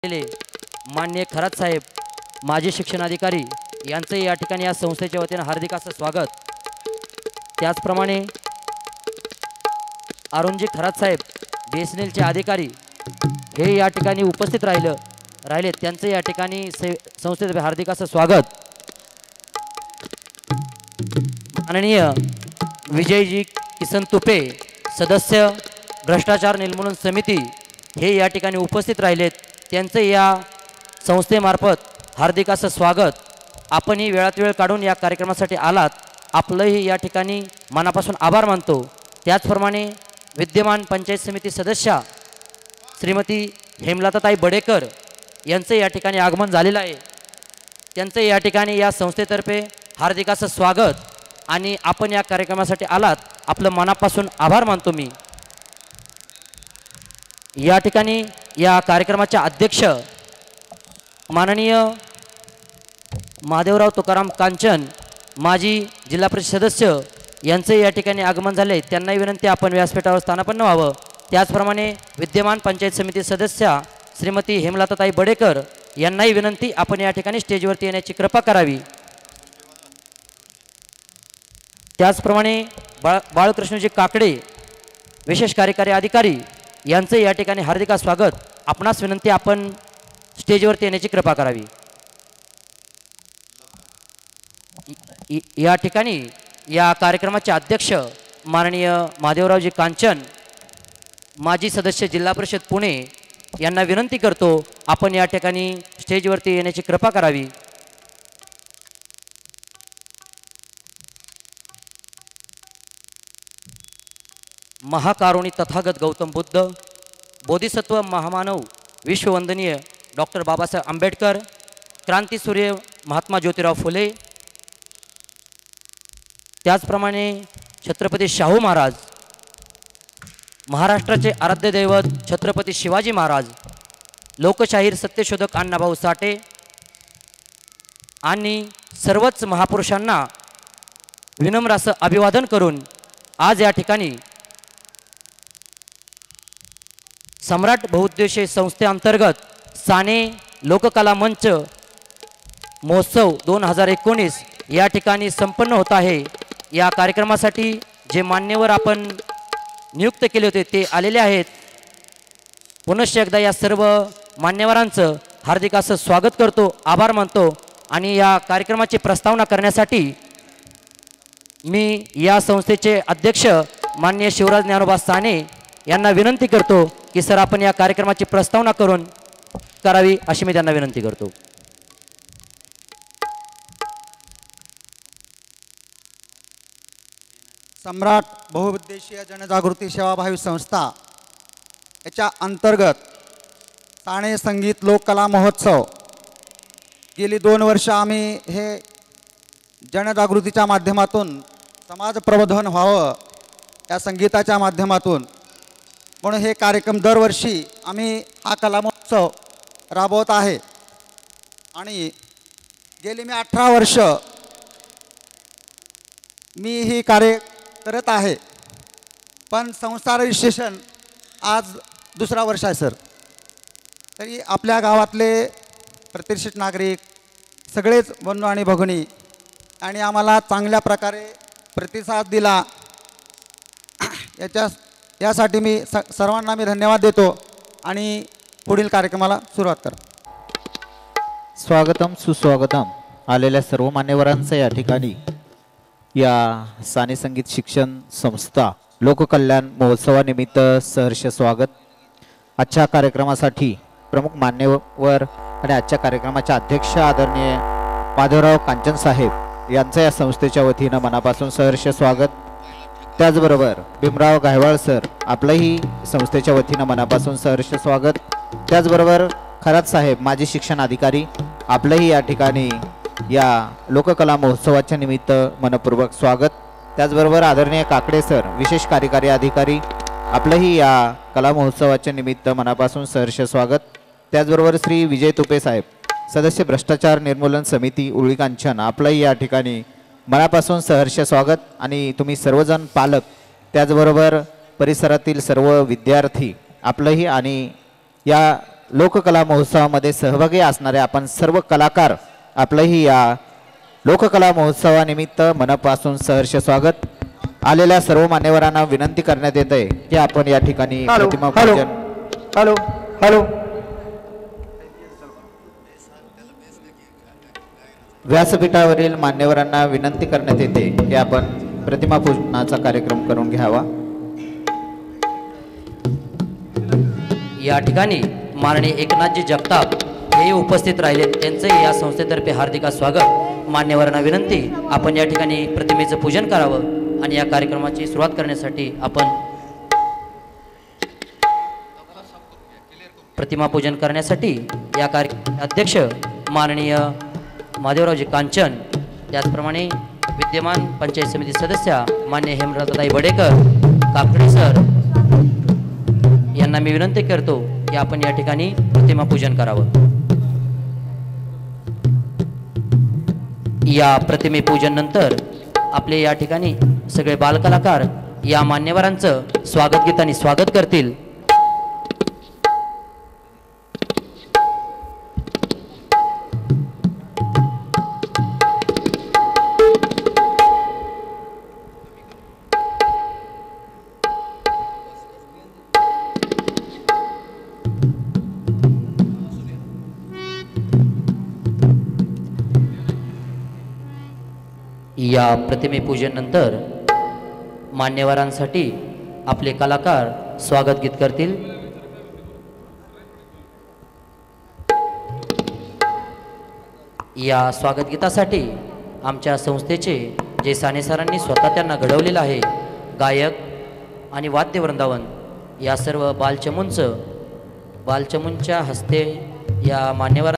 माननीय खरात साहेब माजी शिक्षणाधिकारी यांचे या ठिकाणी या संस्थेच्या वतीने हार्दिक असं स्वागत। त्याचप्रमाणे अरुणजी खरात साहेब बीएसएनएलचे अधिकारी हे या ठिकाणी उपस्थित राहिले त्यांचे या ठिकाणी संस्थेचे हार्दिक असं स्वागत। माननीय विजयजी किसन तुपे सदस्य भ्रष्टाचार निर्मूलन समिती हे या ठिकाणी उपस्थित राहिलेत त्यांचे या संस्थेमार्फत हार्दिक असं स्वागत। आपणही वेळात वेळ काढून या कार्यक्रमासाठी आलात आपलंही या ठिकाणी मनापासून आभार मानतो। त्याचप्रमाणे विद्यमान पंचायत समिती सदस्या श्रीमती हेमलताताई बडेकर यांचे या ठिकाणी आगमन झालेलं आहे त्यांचे या ठिकाणी या संस्थेतर्फे हार्दिक असं स्वागत आणि आपण या कार्यक्रमासाठी आलात आपलं मनापासून आभार मानतो मी। या ठिकाणी या कार्यक्रमाचे अध्यक्ष माननीय महादेवराव तुकाराम कांचन माजी जिल्हा परिषद सदस्य यांचे या ठिकाणी आगमन झाले त्यांनाही विनंती आपण व्यासपीठावर स्थानापन्न व्हावं। त्याचप्रमाणे विद्यमान पंचायत समिती सदस्या श्रीमती हेमलताताई बडेकर यांनाही विनंती आपण या ठिकाणी स्टेजवरती येण्याची कृपा करावी। त्याचप्रमाणे बाळकृष्णजी काकडे विशेष कार्यकारी अधिकारी यांचे या ठिकाणी हार्दिक स्वागत। आपणास विनंती आपण स्टेजवरती येण्याची कृपा करावी। या ठिकाणी या कार्यक्रमाचे अध्यक्ष माननीय महादेवरावजी कांचन माजी सदस्य जिल्हा परिषद पुणे यांना विनंती करतो आपण या ठिकाणी स्टेजवरती येण्याची कृपा करावी। महाकारुणी तथागत गौतम बुद्ध बोधिसत्व महामानव विश्ववंदनीय डॉक्टर बाबासाहेब आंबेडकर क्रांतीसूर्य महात्मा ज्योतिराव फुले त्याचप्रमाणे छत्रपती शाहू महाराज महाराष्ट्राचे आराध्य दैवत छत्रपती शिवाजी महाराज लोकशाहीर सत्यशोधक अण्णाभाऊ साठे आणि सर्वच महापुरुषांना विनम्र असं अभिवादन करून आज या ठिकाणी सम्राट बहुउद्देशीय संस्थेअंतर्गत साने लोककला मंच महोत्सव 2019 या ठिकाणी संपन्न होत आहे। या कार्यक्रमासाठी जे मान्यवर आपण नियुक्त केले होते ते आलेले आहेत। पुनश्च एकदा या सर्व मान्यवरांचं हार्दिक असं स्वागत करतो आभार मानतो आणि या कार्यक्रमाची प्रस्तावना करण्यासाठी मी या संस्थेचे अध्यक्ष माननीय शिवराज ज्ञानोबा साने यांना विनंती करतो की सर आपण या कार्यक्रमाची प्रस्तावना करावी अशी मी त्यांना विनंती करतो। सम्राट बहुउद्देशीय जनजागृती सेवाभावी संस्था याच्या अंतर्गत साने संगीत लोककला महोत्सव गेली 2 वर्ष आम्ही हे जनजागृतीच्या माध्यमातून समाज प्रबोधन व्हावं या संगीताच्या माध्यमातून म्हणून हे कार्यक्रम दरवर्षी आम्ही हा कला महोत्सव राबवत आहे आणि गेली मी 18 वर्ष मी ही कार्य करत आहे पण संस्था रजिस्ट्रेशन आज 2रा वर्ष आहे सर। तरी आपल्या गावातले प्रतिष्ठित नागरिक सगळेच बंधू आणि भगिनी आणि आम्हाला चांगल्या प्रकारे प्रतिसाद दिला यासाठी मी सर्वांना धन्यवाद देतो आणि पुढील कार्यक्रमाला सुरुवात करा। स्वागतम सुस्वागतम आलेल्या सर्व मान्यवरांचं या ठिकाणी या साने संगीत शिक्षण संस्था लोककल्याण महोत्सवानिमित्त सहर्ष स्वागत। आजच्या कार्यक्रमासाठी प्रमुख मान्यवर आणि आजच्या कार्यक्रमाचे अध्यक्ष आदरणीय माधवराव कांचन साहेब यांचं या संस्थेच्या वतीनं मनापासून सहर्ष स्वागत। त्याचबरोबर भीमराव गायवाळ सर आपलंही संस्थेच्या वतीनं मनापासून सहर्ष स्वागत। त्याचबरोबर खरात साहेब माजी शिक्षण अधिकारी आपलंही या ठिकाणी या लोककला महोत्सवाच्या निमित्त मनपूर्वक स्वागत। त्याचबरोबर आदरणीय काकडे सर विशेष कार्यकारी अधिकारी आपलंही या कला महोत्सवाच्या निमित्त मनापासून सहर्ष स्वागत। त्याचबरोबर श्री विजय तुपे साहेब सदस्य भ्रष्टाचार निर्मूलन समिती उळी कांचन आपलंही या ठिकाणी मनापासून सहर्ष स्वागत। आणि तुम्ही सर्वजण पालक त्याचबरोबर परिसरातील सर्व विद्यार्थी आपलंही आणि या लोककला महोत्सवामध्ये सहभागी असणारे आपण सर्व कलाकार आपलंही या लोककला महोत्सवानिमित्त मनापासून सहर्ष स्वागत. आलेल्या सर्व मान्यवरांना विनंती करण्यात येत आहे की आपण या ठिकाणी प्रतिमा पूजन हॅलो व्यासपीठावरील मान्यवरांना विनंती करण्यात येते की आपण प्रतिमा पूजनाचा कार्यक्रम करून घ्यावा. या ठिकाणी माननीय एकनाथजी जगताप हे उपस्थित राहिले, त्यांचे या संस्थेतर्फे हार्दिक स्वागत. मान्यवरांना विनंती आपण या ठिकाणी प्रतिमेचं पूजन करावं आणि या कार्यक्रमाची सुरुवात करण्यासाठी आपण प्रतिमा पूजन करण्यासाठी या अध्यक्ष माननीय महादेवरावजी कांचन, त्याचप्रमाणे विद्यमान पंचायत समिती सदस्या मान्य हेमलताताई बडेकर काकडे सर यांना मी विनंती करतो की आपण या ठिकाणी प्रतिमा पूजन करावं. या प्रतिमे पूजन नंतर आपले या ठिकाणी सगळे बालकलाकार या मान्यवरांचं स्वागत गीताने स्वागत करतील. या प्रतिमे पूजन नंतर मान्यवरांसाठी आपले कलाकार स्वागत गीत करतील. या स्वागत गीतासाठी आमच्या संस्थेचे जे साने सरांनी स्वतः त्यांना घडवलेलं आहे, गायक आणि वाद्यवृंदावन या सर्व बालचमूंच्या हस्ते या मान्यवर